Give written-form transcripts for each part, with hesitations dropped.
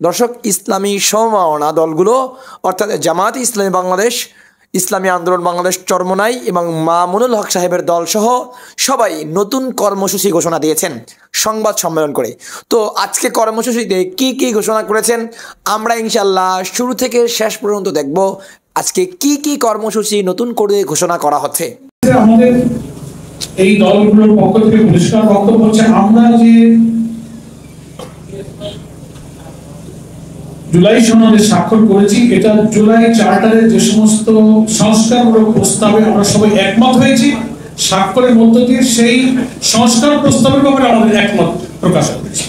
দর্শক, ইসলামী সমমনা দলগুলো অর্থাৎ জামায়াতে ইসলামী বাংলাদেশ, ইসলামী আন্দোলন বাংলাদেশ চরমোনাই এবং মামুনুল হক সাহেবের দলসহ সবাই নতুন কর্মসূচি ঘোষণা দিয়েছেন সংবাদ সম্মেলন করে। তো আজকে কর্মসূচিতে কি কি ঘোষণা করেছেন আমরা ইনশাল্লাহ শুরু থেকে শেষ পর্যন্ত দেখব। আজকে কি কি কর্মসূচি নতুন করে ঘোষণা করা হচ্ছে। আমাদের এই দলগুলোর পক্ষ থেকে পরিষ্কার বক্তব্য হচ্ছে, আমরা যে জুলাই সনদে স্বাক্ষর করেছি, এটা জুলাই চার্টারের যে সমস্ত সংস্কারমূলক প্রস্তাবে আমরা সবাই একমত হয়েছি। স্বাক্ষরের মধ্য দিয়ে সেই সংস্কার প্রস্তাবের ব্যাপারে আমাদের একমত প্রকাশ করেছি।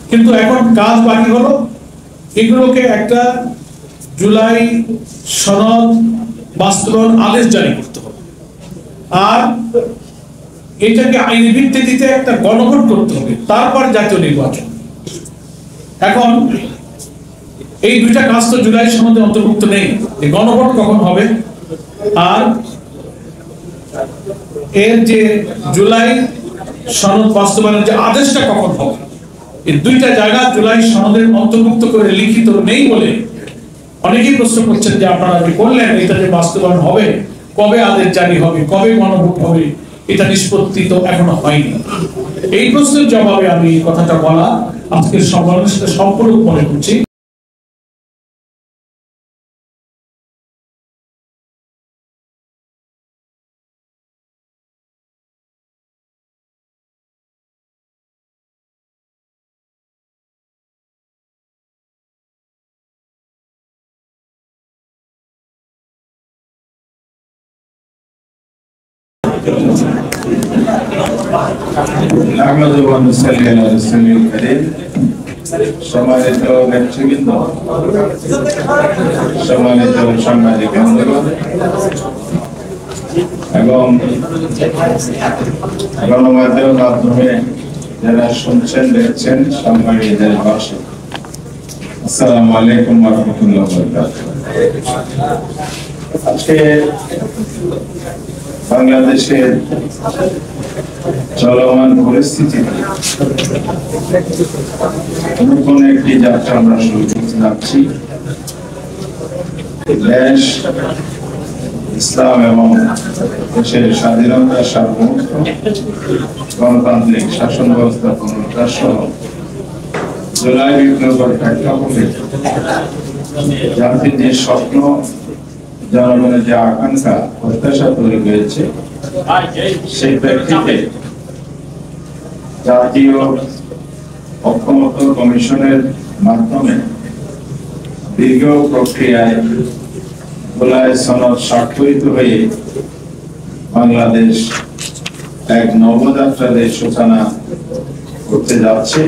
কিন্তু এখন কাজ বাকি হলো, এগুলোকে একটা জুলাই সনদ বাস্তবায়ন আদেশ জারি করতে হবে, আর এটাকে আইনি ভিত্তিতে একটা গণভোট করতে হবে, তারপর জাতীয় নির্বাচন। এখন এই দুইটা কাজ তো জুলাই সনদে অন্তর্ভুক্ত নেই। গণভোট কখন হবে আর এর যে জুলাই সনদ বাস্তবায়নের যে আদেশটা কখন হবে, এই দুইটা জায়গা জুলাই সনদের অন্তর্ভুক্ত করে লিখিত নেই বলে অনেকেই প্রশ্ন করছেন যে আপনারা যে করলেন এটা যে বাস্তবায়ন হবে, কবে আদেশ জারি হবে, কবে গণভোট হবে, এটা নিষ্পত্তি তো এখনো হয়নি। এই প্রশ্নের জবাবে আমি কথাটা বলা আজকের সম্মেলনের সাথে সম্পূর্ণ মনে করছি। সম্মানিত নেতৃবৃন্দ, সম্মানিত সাংবাদিক এবং গণমাধ্যমের মাধ্যমে যারা শুনছেন দেখছেন, সম্মানিত দর্শক, আসসালামু আলাইকুম ওয়া রাহমাতুল্লাহি ওয়া বারাকাতুহু। আজকে বাংলাদেশের চলমান পরিস্থিতিতে নতুন একটি যাত্রা আমরা শুরু করতে যাচ্ছি। দেশ, ইসলাম এবং দেশের স্বাধীনতা, সার্বভৌমত্ব, গণতান্ত্রিক শাসন ব্যবস্থা পুনরুদ্ধার সহ জুলাই বিপ্লবের প্রেক্ষাপটে জাতির যে স্বপ্ন, জনগণের যে আকাঙ্ক্ষা, প্রত্যাশা তৈরি হয়েছে, সেই প্রেক্ষিতে জাতীয় ঐক্যমত্য কমিশনের মাধ্যমে দীর্ঘ প্রক্রিয়ায় জুলাই সনদ স্বাক্ষরিত হয়ে বাংলাদেশ এক নবযাত্রার সূচনা করতে যাচ্ছে।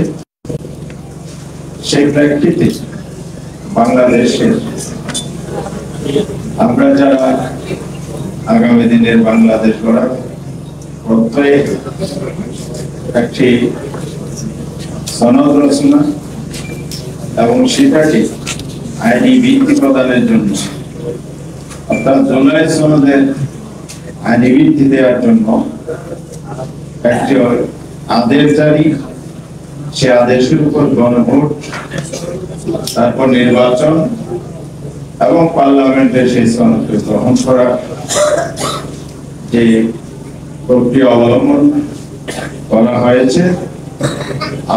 সেই প্রেক্ষিতে বাংলাদেশের আমরা যারা আগামী দিনের বাংলাদেশ গড়ার প্রত্যয়ে একটি সনদ রচনা এবং সেটাকে আইনি ভিত্তি প্রদানের জন্য, অর্থাৎ জুলাই সনদের আইনি ভিত্তি দেওয়ার জন্য একটি আদেশ জারি, সে আদেশের উপর গণভোট, তারপর নির্বাচন এবং পার্লামেন্টে সেই সনদকে গ্রহণ করা যে প্রক্রিয়া অবলম্বন করা হয়েছে,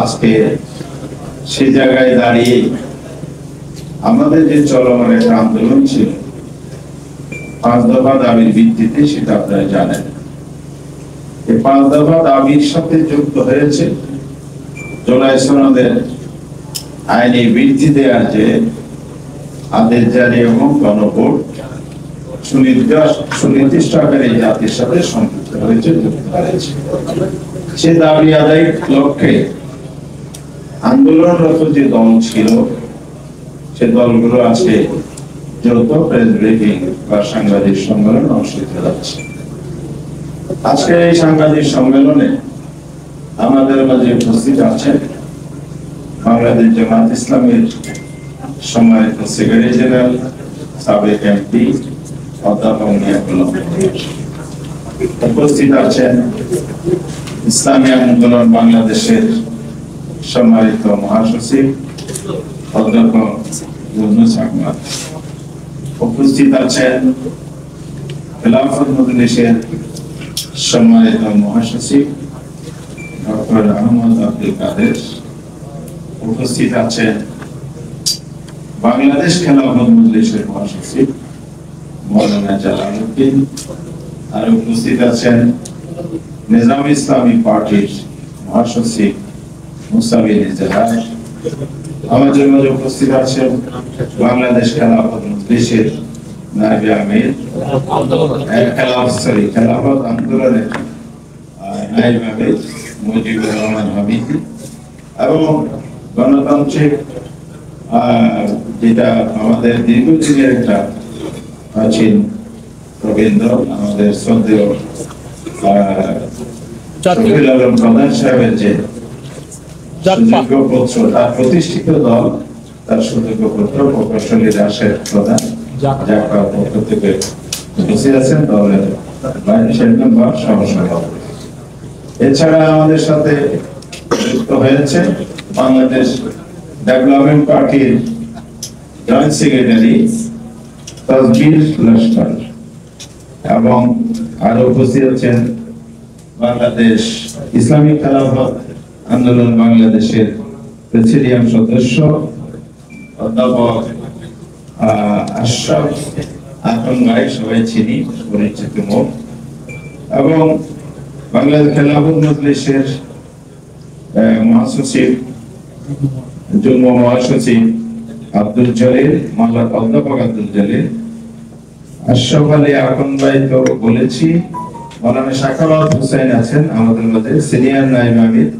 আজকে সেই জায়গায় দাঁড়িয়ে আমাদের যে চলমান একটা আন্দোলন ছিল 5 দফা দাবির ভিত্তিতে, সেটা আপনারা জানেন। এই 5 দফা দাবির সাথে যুক্ত হয়েছে জুলাই সনদের আইনি ভিত্তি দেওয়ার যে আদেশ জারি এবং গণভোট সুনির্দিষ্ট আকারে জাতির সাথে সম্পৃক্ত হয়েছে, যুক্ত হয়েছে। সে দাবি আদায়ের লক্ষ্যে আন্দোলনরত যে দল ছিল, সে দলগুলো আজকে যৌথ প্রেস ব্রিফিং বা সাংবাদিক সম্মেলন অনুষ্ঠিত হচ্ছে। আজকে এই সাংবাদিক সম্মেলনে আমাদের মাঝে উপস্থিত আছেন বাংলাদেশ জামায়াতে ইসলামীর সম্মানিত সেক্রেটারি জেনারেল, সাবেক এমপি অধ্যাপক মিয়াকুল্লাহ, উপস্থিত আছেন ইসলামী আন্দোলন বাংলাদেশের সম্মানিত মহাসচিব অধ্যাপক ইউনূস আহমদ, উপস্থিত আছেন খেলাফত মজলিসের সম্মানিত মহাসচিব ডক্টর আহমদ আব্দুল কাদের, উপস্থিত আছেন বাংলাদেশ খেলাফত মজলিসের মহাসচিব মৌলানা জালালউদ্দিন, আর উপস্থিত আছেন নিজাম ইসলামী পার্টির মহাসচিব মুসাবির ইজহার। আমাদের মাঝে উপস্থিত আছেন বাংলাদেশ খেলাফত মজলিসের নায়েবে আমির, খেলাফত আন্দোলনের নায়েবে আমির মুজিবুর রহমান হামিদি, এবং গণতান্ত্রিক যেটা আমাদের দীর্ঘদিনের একটা প্রাচীন রবীন্দ্র, আমাদের শ্রদ্ধেয় শফিউল আলম প্রধান সাহেবের যে সুযোগ্য পুত্র, তার প্রতিষ্ঠিত দল, তার সুযোগ্য পুত্র প্রকৌশলী রাশেদ প্রধান জাকার পক্ষ থেকে উপস্থিত আছেন দলের ভাইস চেয়ারম্যান বা সহসভাপতি। এছাড়া আমাদের সাথে যুক্ত হয়েছে বাংলাদেশ ডেভেলপমেন্ট পার্টির জয়েন্ট সেক্রেটারি তাজবীর লস্কর, এবং আরো উপস্থিত আছেন বাংলাদেশ ইসলামিক খেলাফত আন্দোলন বাংলাদেশের প্রেসিডিয়াম সদস্য অধ্যাপক আশরাফ আকন ভাই, সবাই চিনি, পরিচিত মুখ, এবং বাংলাদেশ খেলাফত মজলিসের মহাসচিব, যুগ্ম মহাসচিব আব্দুল জলিল, অধ্যাপক আব্দুল জলিল, আশরাফ আলী আকন ভাই তো বলেছি, মৌলানা শাখাওয়াত হোসেন আছেন আমাদের মধ্যে, সিনিয়র নায়েবে আমির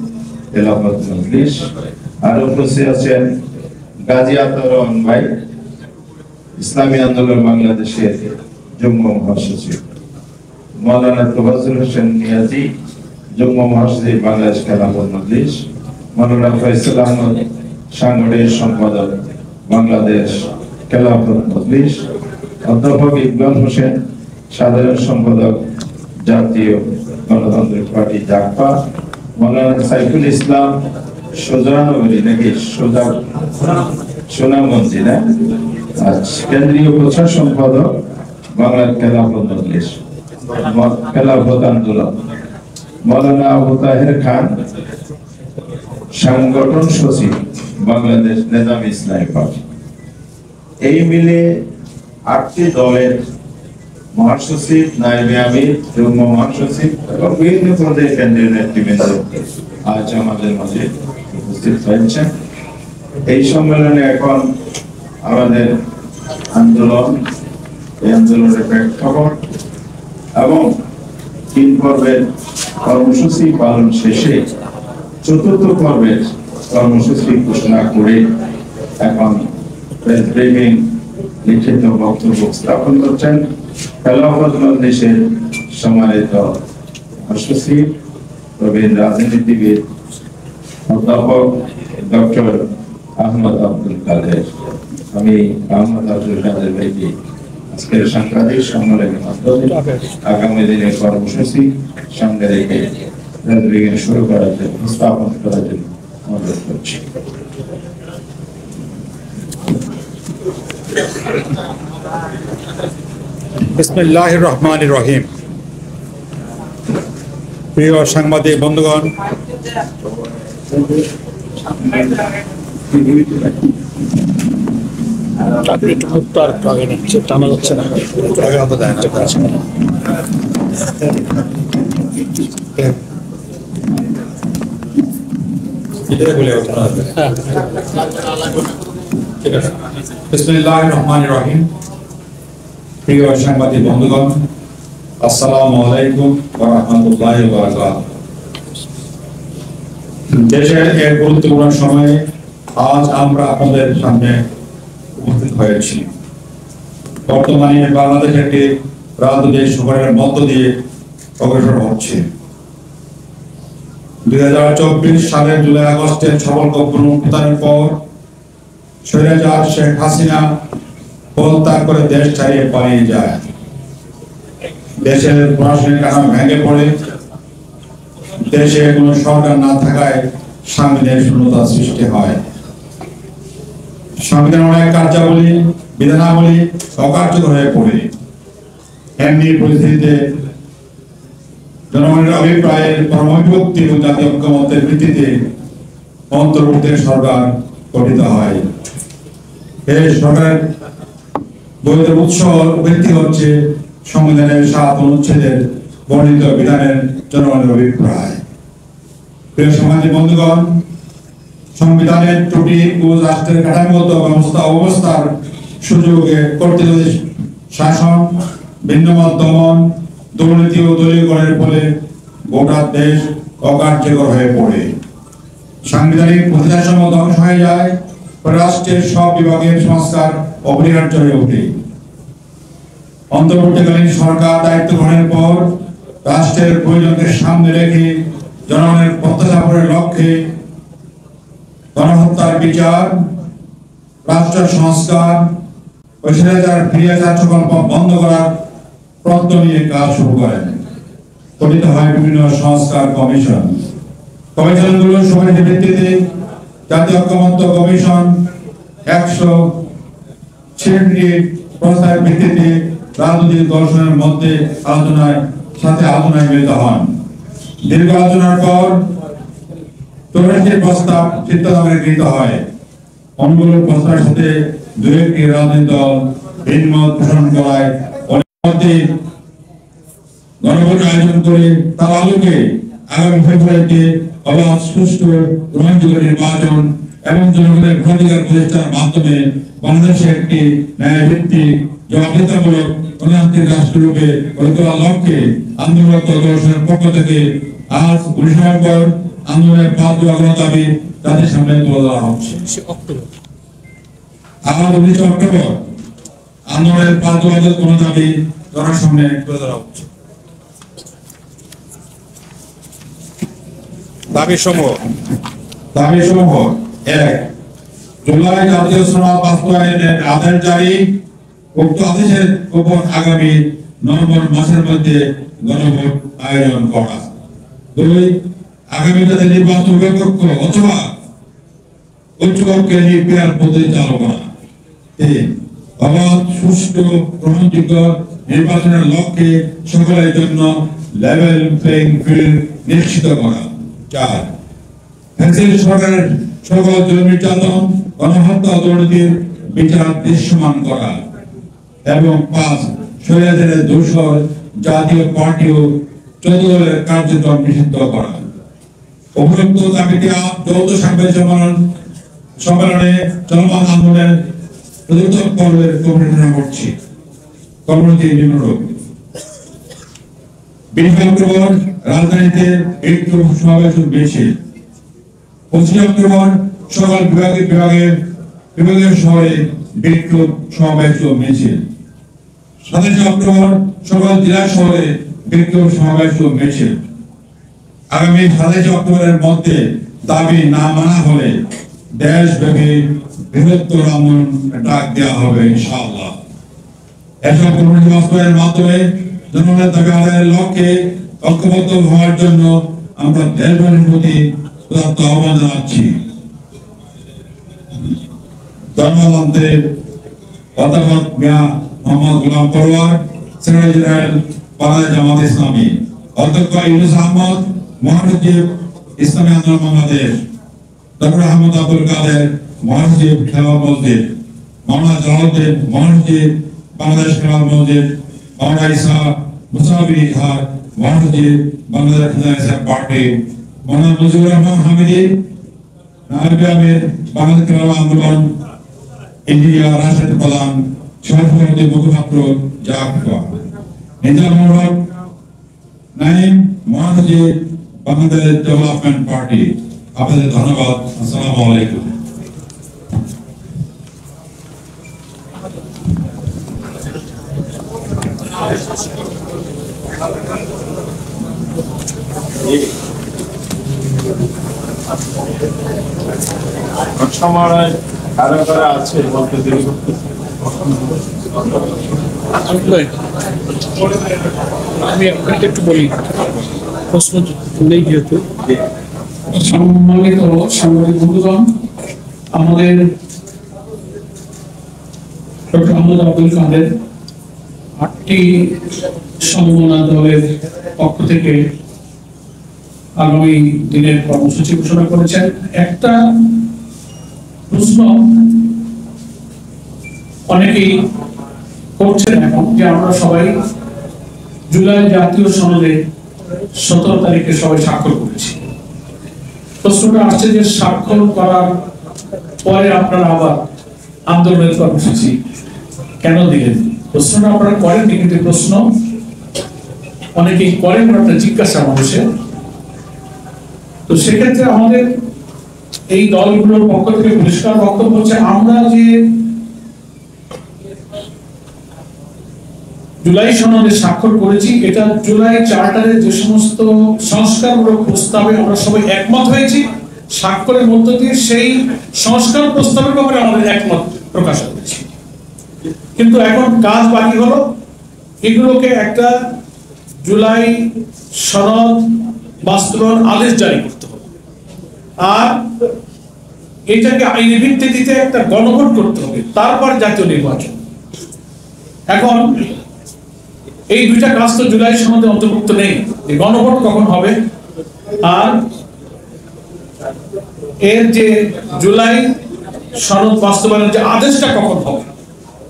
খেলাফত মজলিস, আর উপস্থিত আছেন গাজী আতাউর রহমান ভাই, ইসলামী আন্দোলন বাংলাদেশের যুগ্ম মহাসচিব, মৌলানা তোফাজ্জল হোসেন নিয়াজি, যুগ্ম মহাসচিব বাংলাদেশ খেলাফত মজলিস, মৌলানা ফয়সাল আহমদ, সাংগঠনিক সম্পাদক বাংলাদেশ খেলাফত মজলিস, অধ্যাপক ইকবাল হোসেন, সাধারণ সম্পাদক জাতীয় গণতান্ত্রিক পার্টি জাকপা, মৌলানা সাইফুল ইসলাম সোজানগরী নাকি সোনামঞ্জি না, কেন্দ্রীয় প্রচার সম্পাদক বাংলাদেশ খেলাফত মজলিস খেলাফত আন্দোলন, মৌলানা আবু তাহের খান, সংগঠন সচিব বাংলাদেশ নিজাম ইসলামী পার্টি। এই মিলে 8টি দলের মহাসচিব, নায়েবে আমির, যুগ্ম মহাসচিব এবং বিভিন্ন পদে কেন্দ্রীয় নেতৃবৃন্দ আজ আমাদের মাঝে উপস্থিত হয়েছেন। এই সম্মেলনে এখন আমাদের আন্দোলন, এই আন্দোলনের প্রেক্ষাপট এবং 3 পর্বের কর্মসূচি পালন শেষে 4র্থ পর্বের কর্মসূচি ঘোষণা করে এখন প্রেস ব্রিফিং লিখিত বক্তব্য স্থাপন করছেন খেলাফত মজলিসের সম্মানিত মহাসচিব, প্রবীণ রাজনীতিবিদ অধ্যাপক ডক্টর আহমদ আব্দুল কাদের। আমি আহমদ আব্দুল কাদের ভাইকে আজকের সাংবাদিক সম্মেলনের মাধ্যমে আগামী দিনের কর্মসূচি সামনে রেখে শুরু করার জন্য, স্থাপন করার জন্য অনুরোধ করছি। বিসমিল্লাহির রহমানির রহিম। প্রিয় সাংবাদিক বন্ধুগণ, বিসমিল্লাহির রহমানির রহিম। প্রিয় সাংবাদিক বন্ধুগণ, আসসালামু আলাইকুম ওয়া রাহমাতুল্লাহি ওয়া বারাকাতুহু। দেশের এক গুরুত্বপূর্ণ সময়ে আজ আমরা আপনাদের সামনে উপস্থিত হয়েছি। বর্তমানে বাংলাদেশ একটি রাজনৈতিক সংকটের মধ্য দিয়ে অগ্রসর হচ্ছে। 2024 সালের জুলাই আগস্টের সফল গণঅভ্যুত্থানের পর স্বৈরাচার শেখ হাসিনা পদত্যাগ করে দেশ ছাড়িয়ে পালিয়ে যায়। দেশের প্রশাসনিক কাঠামো ভেঙে পড়ে, দেশে কোনো সরকার না থাকায় সাংবিধানিক শূন্যতা সৃষ্টি হয়। সংবিধানের অনেক কার্যাবলী বিধানাবলী অকার্যকর হয়ে পড়ে। এমনি পরিস্থিতিতে জনগণের অভিপ্রায়ের পরমবিভক্তি ও জাতীয় ঐক্যমত্যের ভিত্তিতে অন্তর্বর্তী সরকার গঠিত হয়। এই সরকারের বৈধ উৎস ভিত্তি হচ্ছে সংবিধানের 7 অনুচ্ছেদের বর্ণিত বিধানের জনগণের অভিপ্রায়। প্রিয় সামাজিক বন্ধুগণ, সংবিধানের ত্রুটি ও রাষ্ট্রের কাঠামোগত অবস্থার সুযোগে কর্তৃত্ব শাসন, ভিন্নমত দমন, দুর্নীতি ও দলীয়করণের ফলে গোটা দেশ অকার্যকর হয়ে পড়ে। সাংবিধানিক প্রতিষ্ঠাসমূহ ধ্বংস হয়ে যায়, রাষ্ট্রের সব বিভাগের সংস্কার অপরিহার্য হয়ে ওঠে। অন্তর্বর্তীকালীন সরকার দায়িত্ব গ্রহণের পর রাষ্ট্রের প্রয়োজনকে সামনে রেখে জনগণের প্রত্যাশা পূরণের লক্ষ্যে গণহত্যার বিচার, রাষ্ট্র সংস্কার ও স্বৈরাচার ফিরিয়ে আসার সকল পথ বন্ধ করার প্রত্যয় নিয়ে কাজ শুরু করেন। গঠিত হয় বিভিন্ন সংস্কার কমিশন। কমিশনগুলোর সুপারিশের ভিত্তিতে জাতীয় ঐক্যমত্য কমিশন 166 প্রস্তাবের ভিত্তিতে রাজনৈতিক দর্শনের মধ্যে আলোচনায় মিলিত হন। দীর্ঘ আলোচনার পর 84 প্রস্তাব সিদ্ধান্তে গৃহীত হয়। অনুগুলো প্রস্তাবের সাথে 2টি রাজনৈতিক দল ভিন্নমত পোষণ করায় গণভোট আয়োজন করে তার আলোকে আগামী ফেব্রুয়ারিতে অবাধ, সুষ্ঠু, গ্রহণযোগ্য নির্বাচন এবং জনগণের ভোটাধিকার প্রতিষ্ঠার মাধ্যমে বাংলাদেশে একটি ন্যায়ভিত্তিক জবাবদিহিতামূলক গণতান্ত্রিক রাষ্ট্ররূপে গড়ে তোলার লক্ষ্যে আন্দোলনরত দর্শনের পক্ষ থেকে আজ 19 নভেম্বর আন্দোলনের 5 দাবি তাদের সামনে তুলে ধরা হচ্ছে। আজ 19 অক্টোবর আন্দোলনের 5 দাবি জনের সামনে তুলে ধরা হচ্ছে। দাবিসমূহ 1. জুলাই জাতীয় সনদ বাস্তবায়নের আদেশ জারি। উক্ত আদেশের উপর আগামী নভেম্বর মাসের মধ্যে গণভোট আয়োজন করা। 2. আগামীতে নির্বাচন কক্ষ অথবা উচ্চকক্ষে নির্বাচন পদ্ধতি চালু করা। 3. অবাধ, সুষ্ঠু, গ্রহণযোগ্য নির্বাচনের লক্ষ্যে সকলের জন্য লেভেল প্লেইং ফিল্ড নিশ্চিত করা। 4. সরকারের সকল জুলুম নির্যাতন, গণহত্যা, দুর্নীতির বিচার দৃশ্যমান করা। এবং 5. স্বৈরাচারের দোষর জাতীয় পার্টি ও 14 দলের কার্যক্রম নিষিদ্ধ করা। উপরোক্ত দাবিতে যৌথ সাংবাদিক সম্মেলনে চলমান আন্দোলনের চতুর্থ পর্বের কর্মসূচনা করছি। কর্মসূচি নিম্নরূপ: 20 অক্টোবর রাজধানীতে বিক্ষোভ সমাবেশ মিছিল। 25 অক্টোবর সকল বিভাগীয় শহরে বিক্ষোভ সমাবেশ ও মিছিল। 27 অক্টোবর সকল জেলা শহরে বিক্ষোভ সমাবেশ ও মিছিল। আগামী 27 অক্টোবরের মধ্যে দাবি না মানা হলে দেশব্যাপী বৃহত্তর আন্দোলন ডাক দেওয়া হবে ইনশাআল্লাহ। এসব কর্মসূচি বাস্তবায়নের মাধ্যমে জনগণের দাবি আদায়ের লক্ষ্যে ঐক্যবদ্ধ হওয়ার জন্য আমরা দেশবাসীর প্রতি আহ্বান জানাচ্ছি। ধন্যবাদ। অধ্যাপক মিয়া মোহাম্মদ গোলাম পরওয়ার, সেক্রেটারি জেনারেল বাংলাদেশ জামাত ইসলামী। অধ্যক্ষ ইউনুস আহমদ, মহাসচিব ইসলামী আন্দোলন বাংলাদেশ। ডক্টর আহমদ আব্দুল কাদের, মহাসচিব খেলাফত মসজিদ। মাওলানা জালালউদ্দিন, মহাসচিব বাংলাদেশ খেলাফত মসজিদ। মাওলানা ইসা মুসাফির ইজহার, মহাসচিব বাংলাদেশ ন্যাশনাল পার্টি। মাওলানা মুজিবুর রহমান হামিদি, নায়েবে আমির বাংলাদেশ খেলাফত আন্দোলন ইন্ডিয়া রাষ্ট্রের প্রধান, সভাপতি, মুখপাত্র জাফা। নিজামুল হক নাইম, মহাসচিব বাংলাদেশ ডেভেলপমেন্ট পার্টি। আপনাদের ধন্যবাদ। আসসালামু আলাইকুম। সময় আরো করা আছে বলতে দেরি করতে আমি আপনাকে একটু বলি, প্রশ্ন নেই যেহেতু। সম্মানিত সাংবাদিক বন্ধুগণ, আমাদের ডক্টর মোহাম্মদ আব্দুল কাদের 8টি সমমনা দলের পক্ষ থেকে আগামী দিনের কর্মসূচি ঘোষণা করেছেন। একটা প্রশ্ন অনেকেই করছেন এখন যে আমরা সবাই জুলাই জাতীয় সনদে 17 তারিখে সবাই স্বাক্ষর করেছি। প্রশ্নটা আসছে যে স্বাক্ষর করার পরে আপনারা আবার আন্দোলনের কর্মসূচি কেন দিলেন? প্রশ্নটা আপনারা করেননি, কিন্তু প্রশ্ন অনেকেই করেন, একটা জিজ্ঞাসা মানুষের। তো সেক্ষেত্রে আমাদের এই দলগুলোর পক্ষ থেকে পরিষ্কার বক্তব্য হচ্ছে, আমরা যে জুলাই সনদে স্বাক্ষর করেছি, এটা জুলাই চার্টারের যে সমস্ত সংস্কারমূলক প্রস্তাবে আমরা সবাই একমত হয়েছি, স্বাক্ষরের মধ্য দিয়ে সেই সংস্কার প্রস্তাবের ব্যাপারে আমাদের একমত প্রকাশ করেছি। কিন্তু এখন কাজ বাকি হলো এগুলোকে একটা জুলাই সনদ বাস্তবায়ন আদেশ জারি করতে হবে, আর এটাকে আইনি ভিত্তিতে একটা গণভোট করতে হবে, তারপর জাতীয় নির্বাচন। এখন এই দুইটা কাজ তো জুলাই সনদে অন্তর্ভুক্ত নেই। গণভোট কখন হবে আর এর যে জুলাই সনদ বাস্তবায়নের যে আদেশটা কখন হবে,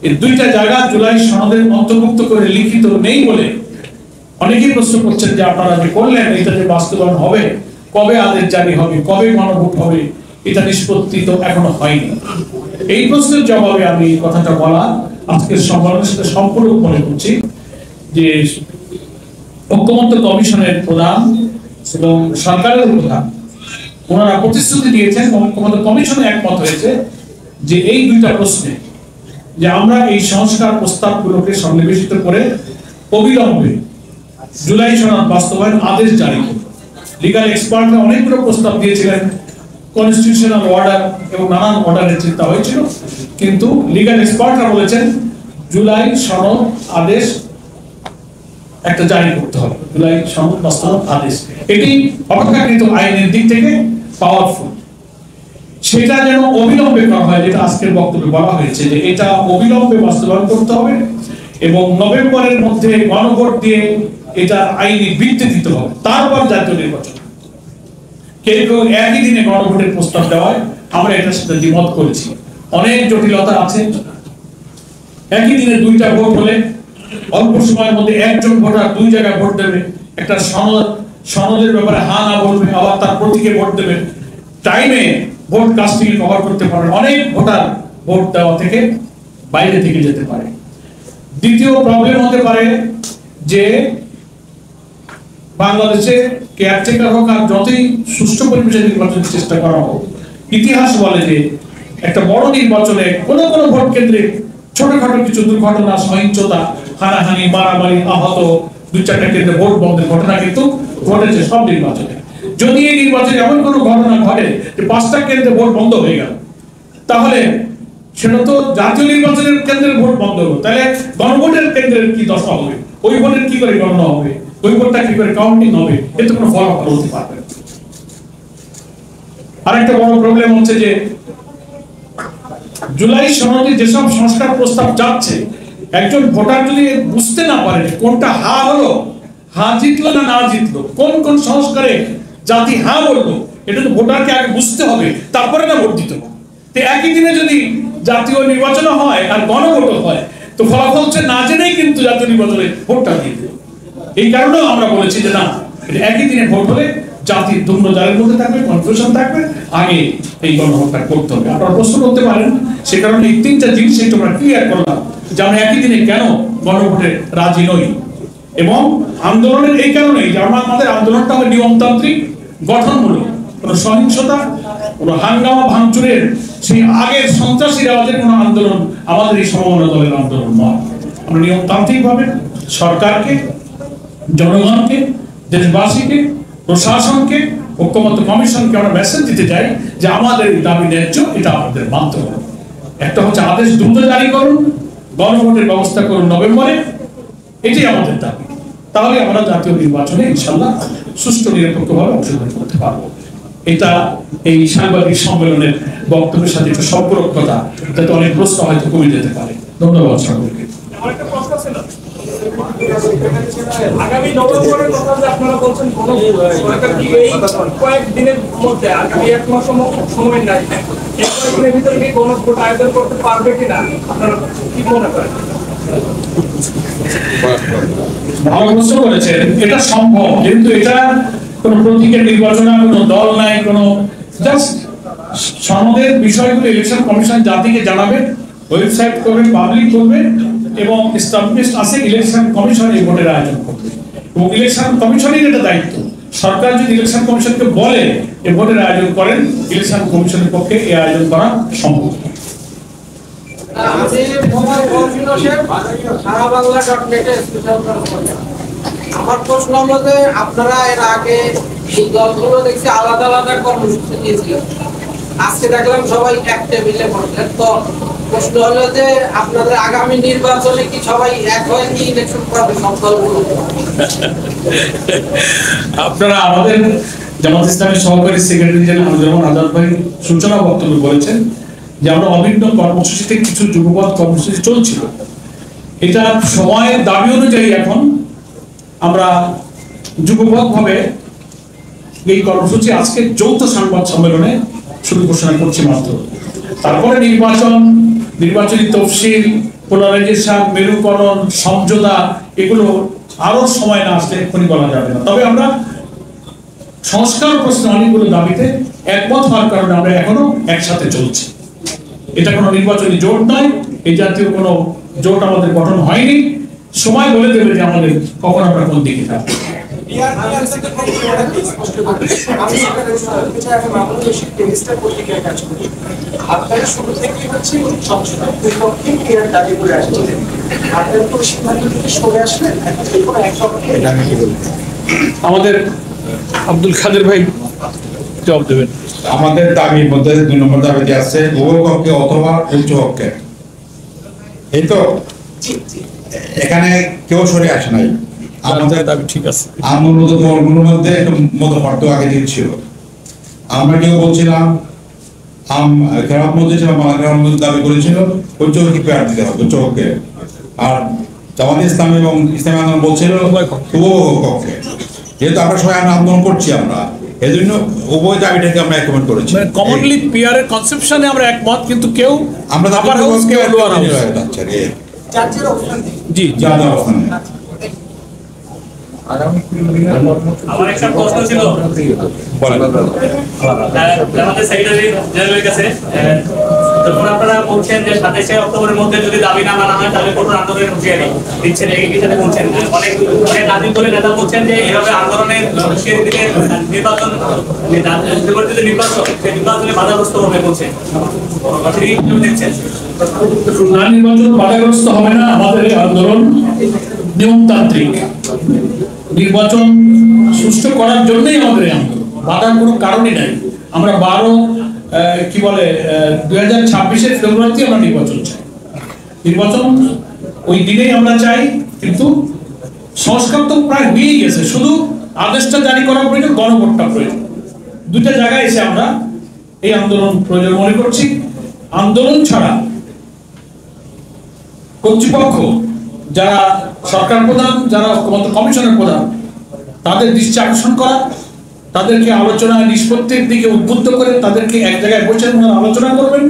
এই দুইটা জায়গা জুলাই সনদের অন্তর্ভুক্ত করে লিখিত নেই বলে অনেকেই প্রশ্ন করছেন যে আপনারা যে করলেন এটা যে বাস্তবায়ন হবে, কবে আদেশ জারি হবে, কবে গণভোট হবে, এটা নিষ্পত্তি তো এখনো হয়নি। এই প্রশ্নের জবাবে আমি কথাটা বলা আজকের সম্মেলনের সাথে সম্পূর্ণ মনে করছি যে ঐক্যমত্য কমিশনের প্রধান এবং সরকারের প্রধান ওনারা প্রতিশ্রুতি দিয়েছেন, ঐক্যমত্য কমিশনে একমত হয়েছে যে এই দুইটা প্রশ্নে যে আমরা এই সংস্কার প্রস্তাবগুলোকে সন্নিবেশিত করে অবিলম্বে জুলাই সনদ বাস্তবায়ন আদেশ জারি করব। লিগাল এক্সপার্টরা অনেকগুলো প্রস্তাব দিয়েছিলেন, কনস্টিটিউশনাল অর্ডার এবং নানান অর্ডারের চিন্তা হয়েছিল, কিন্তু লিগাল এক্সপার্টরা বলেছেন জুলাই সনদ আদেশ একটা জারি করতে হবে, জুলাই সনদ বাস্তবায়ন আদেশ। এটি অপেক্ষাকৃত আইনের দিক থেকে পাওয়ারফুল, সেটা যেন অবিলম্বে করা হয়, যেটা আজকের বক্তব্যে বলা হয়েছে যে এটা অবিলম্বে বাস্তবায়ন করতে হবে এবং নভেম্বরের মধ্যে গণভোট দিয়ে এটা আইনি ভিত্তি দিতে হবে, তারপর জাতীয় নির্বাচন। কেউ কেউ একই দিনে গণভোটের প্রস্তাব দেওয়ায় আমরা এটার সাথে দ্বিমত করেছি। অনেক জটিলতা আছে। একই দিনে দুইটা ভোট হলে অল্প সময়ের মধ্যে একজন ভোটার দুই জায়গায় ভোট দেবে, একটা সনদের ব্যাপারে হা না বলবে, আবার তার প্রতীকে ভোট দেবে, টাইমে ভোট কাস্টিং কভার করতে পারে, অনেক ভোটার ভোট দেওয়া থেকে বাইরে থেকে যেতে পারে। দ্বিতীয় প্রবলেম হতে পারে যে বাংলাদেশে কেয়ারটেকার হোক আর যতই সুষ্ঠু পরিবেশে নির্বাচনের চেষ্টা করা হোক, ইতিহাস বলে যে একটা বড় নির্বাচনে কোনো কোনো ভোট কেন্দ্রে ছোটখাটো কিছু দুর্ঘটনা, সহিংসতা, হানাহানি, মারামারি, আহত, 2-4টা কেন্দ্রে ভোট বন্ধের ঘটনা কিন্তু ঘটেছে সব নির্বাচনে। যদি এই নির্বাচনে এমন কোনো ঘটনা ঘটে যে 5টা কেন্দ্রে ভোট বন্ধ হয়ে গেল, তাহলে সেটা তো জাতীয় নির্বাচনের কেন্দ্রের ভোট বন্ধ হলো, তাহলে গণভোটের কেন্দ্রের কি দশা হবে, ওই ভোটের কি করে গণনা হবে, ওই ভোটটা কি করে কাউন্টিং হবে, এতে কোনো ফলাফল হতে পারবে না। আরেকটা বড় প্রবলেম হচ্ছে যে জুলাই সনদে যেসব সংস্কার প্রস্তাব যাচ্ছে, একজন ভোটার যদি বুঝতে না পারে কোনটা হা হলো, হা জিতলো না না জিতলো, কোন কোন সংস্কারে জাতি হা বললো, এটা তো ভোটারকে আগে বুঝতে হবে, তারপরে না ভোট দিতে হবে। তো একই দিনে যদি জাতীয় নির্বাচন হয় আর গণভোট হয়, তো ফলাফল হচ্ছে না জেনেই কিন্তু জাতীয় নির্বাচনে ভোটটা দিয়ে দেবে। এই কারণেও আমরা বলেছি যে না, একই দিনে ভোট হলে জাতির দুর্ন জালের মধ্যে থাকবে, কনফিউশন থাকবে, আগে এই গণভোটটা করতে হবে। আপনারা প্রশ্ন করতে পারেন, সে কারণে এই 3টা জিনিস একটু আমরা ক্লিয়ার করলাম যে আমরা একই দিনে কেন গণভোটে রাজি নই। এবং আন্দোলনের এই কারণেই যে আমাদের আন্দোলনটা হবে নিয়মতান্ত্রিক, গঠনমূলক, কোনো সহিংসতা, কোনো হাঙ্গামা ভাঙচুরের সেই আগের সন্ত্রাসী রাজের কোনো আন্দোলন আমাদের এই সমমনা দলের আন্দোলন নয়। আমরা নিয়মতান্ত্রিক ভাবে সরকারকে, জনগণকে, দেশবাসীকে, প্রশাসনকে, ঐক্যমত্য কমিশনকে আমরা মেসেজ দিতে চাই যে আমাদের দাবি ন্যায্য, এটা আমাদের মানতে হবে। একটা হচ্ছে আদেশ দ্রুত জারি করুন, গণভোটের ব্যবস্থা করুন নভেম্বরে, এটাই আমাদের দাবি। তাহলে আমরা জাতীয় নির্বাচনে ইনশাল্লাহ সুষ্ঠু নিরপেক্ষভাবে অংশগ্রহণ করতে পারবো। এটা এই সাংবাদিক সম্মেলনের বক্তব্যের সাথে একটু সম্পর্কতা, যাতে অনেক প্রশ্ন হয়তো কমে যেতে পারে। ধন্যবাদ সকলকে। আমার একটা প্রশ্ন ছিল, আগামী নভেম্বরের কথা যে আপনারা বলছেন কোনো সরকার কি এই কয়েক দিনের মধ্যে, আগামী 1 মাস সময় নাই, এই কয়েকদিনের ভিতরে কি কোনো ভোট আয়োজন করতে পারবে কিনা আপনারা কি মনে করেন? ভালো প্রশ্ন করেছেন। এটা সম্ভব, কিন্তু এটা কোনো প্রতীকের নির্বাচন, কোনো দল নাই, কোনো জাস্ট সনদের বিষয়গুলো ইলেকশন কমিশন জাতিকে জানাবে, ওয়েবসাইট করবে, পাবলিক করবে এবং এস্টাবলিশড আছে ইলেকশন কমিশন এই ভোটের আয়োজন করবে এবং ইলেকশন কমিশনের এটা দায়িত্ব। সরকার যদি ইলেকশন কমিশনকে বলে যে ভোটের আয়োজন করেন, ইলেকশন কমিশনের পক্ষে এই আয়োজন করা সম্ভব। আমার প্রশ্ন হলো যে আপনারা এর আগে এই দলগুলো দেখছি আলাদা আলাদা কর্মসূচি নিয়েছিলেন, আজকে দেখলাম সবাই এক টেবিলে বসলেন। তো প্রশ্ন হলো যে আপনাদের আগামী নির্বাচনে কি সবাই এক হয়ে কি ইলেকশন করবে সব দলগুলো? আপনারা আমাদের জামাত ইসলামের সহকারী সেক্রেটারি জেনারেল যেমন আজাদ ভাই সূচনা বক্তব্য বলেছেন যে আমরা অভিন্ন কর্মসূচিতে কিছু যুগপৎ কর্মসূচি চলছিল, এটা সময়ের দাবি অনুযায়ী এখন আমরা যুগপৎ ভাবে এই কর্মসূচি আজকে যৌথ সংবাদ সম্মেলনে শুরু ঘোষণা করছি মাত্র। তারপরে নির্বাচনী তফসিল, পোলারাইজেশন, মেরুকরণ, সমঝোতা, এগুলো আরো সময় না আসলে এক্ষুনি বলা যাবে না। তবে আমরা সংস্কার প্রশ্নে অনেকগুলো দাবিতে একমত হওয়ার কারণে আমরা এখনো একসাথে চলছি। এটা কোনো নির্বাচনী জোট নয়, এই জাতীয় কোনো জোট আমাদের গঠন হয়নি। সময় বলে দেবে যে আমাদের কখন আমরা কোন দিকে থাকবো। আমাদের আব্দুল খাদের ভাই জবাব দেবেন। আমাদের দাবির মধ্যে 2 নম্বর দাবিতে আছে উভয় কক্ষে অথবা উচ্চ কক্ষে। এই তো এখানে কেউ সরে আসে নাই। আমাদের দাবি ঠিক আছে। আমার মতো দলগুলোর মধ্যে একটু মত পার্থক্য আগে দিন ছিল। আমরা কেউ বলছিলাম খেলাফ মধ্যে ছিল, দাবি করেছিল উচ্চ কক্ষে পেয়ার দিতে হবে, উচ্চ কক্ষে। আর জামাত ইসলাম এবং ইসলামী আন্দোলন বলছিল উভয় কক্ষে। যেহেতু আমরা সবাই আন্দোলন করছি, আমরা এই জন্য উভয় দাবিটাকে আমরা একমত করেছি। কমনলি পিআর এর কনসেপশনে আমরা একমত, কিন্তু কেউ আমরা আপার হাউস, কেউ লোয়ার হাউস। জি জি। আমার একটা প্রশ্ন ছিল আমাদের সেক্রেটারি জেনারেলের কাছে, যখন আপনারা বলছেন যে 27 অক্টোবরের মধ্যে যদি দাবি না মানা হয় তাহলে কঠোর আন্দোলনের হুঁশিয়ারি দিচ্ছেন, একই সাথে বলছেন অনেক রাজনৈতিক দলের নেতা বলছেন যে এইভাবে আন্দোলনের হুঁশিয়ারি দিলে নির্বাচন সেই নির্বাচনে বাধাগ্রস্ত হবে বলছেন, দেখছেন? না, নির্বাচন বাধাগ্রস্ত হবে না। আমাদের আন্দোলন নিয়মতান্ত্রিক, নির্বাচন সুষ্ঠু করার জন্যই আমাদের আন্দোলন, বাধার কোনো কারণই নাই। আমরা 2026 ফেব্রুয়ারিতে আমরা নির্বাচন চাই, নির্বাচন ওই দিনেই আমরা চাই। কিন্তু সংস্কার তো প্রায় হয়েই গেছে, শুধু আদেশটা জারি করার প্রয়োজন, গণভোটটা প্রয়োজন। দুইটা জায়গায় এসে আমরা এই আন্দোলন প্রয়োজন মনে করছি। আন্দোলন ছাড়া কর্তৃপক্ষ, যারা সরকার প্রধান, যারা কমিশনের প্রধান, তাদের দৃষ্টি আকর্ষণ করা, তাদেরকে আলোচনা নিষ্পত্তির দিকে উদ্বুদ্ধ করে তাদেরকে এক জায়গায় বসে আলোচনা করবেন।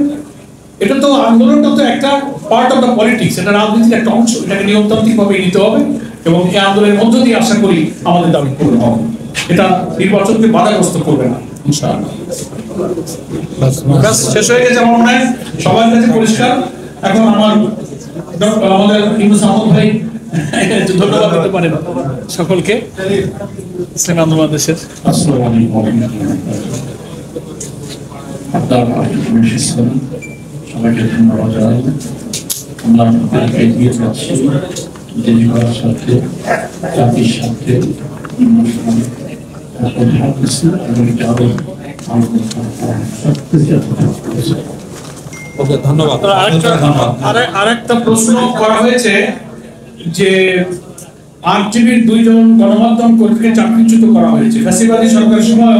এটা তো আন্দোলনটা তো একটা পার্ট অফ দ্য পলিটিক্স, এটা রাজনীতির একটা অংশ, এটাকে নিয়মতান্ত্রিকভাবে নিতে হবে এবং এই আন্দোলনের মধ্য দিয়ে আশা করি আমাদের দাবি পূরণ হবে। এটা নির্বাচনকে বাধাগ্রস্ত করবে না ইনশাআল্লাহ। শেষ হয়ে গেছে আমার মনে হয়, সবার কাছে পরিষ্কার। এখন আমাদের ইউনুস আহমদ ভাই ধন্যবাদ দিতে পারেন সকলকে। ইসলামী আন্দোলন দেশের সবাইকে ধন্যবাদ জানাই। আমরা এগিয়ে যাচ্ছি দেশবার সাথে, জাতির সাথে, ধন্যবাদ। আরেকটা প্রশ্ন করা হয়েছে যে 8জিবির 2 জন গণমাধ্যম কর্মীকে চাকরিচ্যুত করা হয়েছে। ফ্যাসিবাদী সরকারের সময়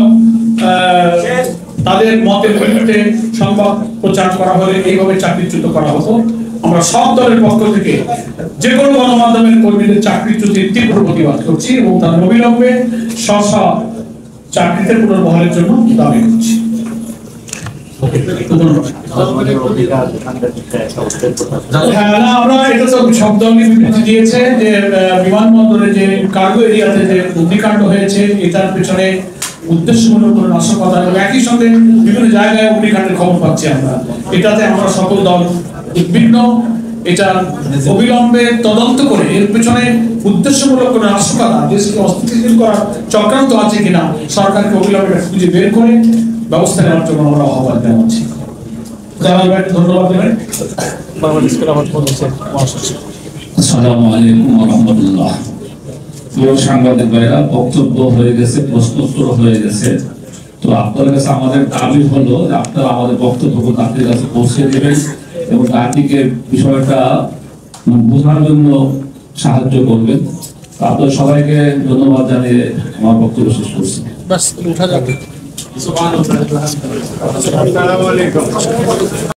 তাদের মতের বিরুদ্ধে সংবাদ প্রচার করা হলে এইভাবে চাকরিচ্যুত করা হতো। আমরা সব দলের পক্ষ থেকে যে কোনো গণমাধ্যমের কর্মীদের চাকরিচ্যুতির তীব্র প্রতিবাদ করছি এবং তার অবিলম্বে স্ব চাকরিতে পুনর্বহালের জন্য দাবি করছি। হ্যাঁ, আমরা এটা তো সব দলই বিবৃতি দিয়েছে যে বিমানবন্দরে যে কার্গো এরিয়াতে যে অগ্নিকাণ্ড হয়েছে এটার পেছনে উদ্দেশ্যমূলক কোনো নাশকতা এবং একই সঙ্গে বিভিন্ন জায়গায় অগ্নিকাণ্ডের খবর পাচ্ছি আমরা। এটাতে আমরা সকল দল উদ্বিগ্ন। এটা অবিলম্বে তদন্ত করে এর পেছনে উদ্দেশ্যমূলক কোনো নাশকতা, দেশকে অস্থিতিশীল করার চক্রান্ত আছে কিনা সরকারকে অবিলম্বে খুঁজে বের করে ব্যবস্থা নেওয়ার জন্য আমরা আহ্বান জানাচ্ছি। ধন্যবাদ দেবেন। আসসালামু আলাইকুম ওয়া রাহমাতুল্লাহ। প্রিয় সাংবাদিক ভাইরা, বক্তব্য হয়ে গেছে, প্রশ্নোত্তর হয়ে গেছে। তো আপনাদের কাছে আমাদের দাবি হলো যে আপনারা আমাদের বক্তব্য আপনাদের কাছে পৌঁছে দেবেন এবং জাতিকে বিষয়টা বোঝার জন্য সাহায্য করবেন। আপনাদের সবাইকে ধন্যবাদ জানিয়ে আমার বক্তব্য শেষ করছি।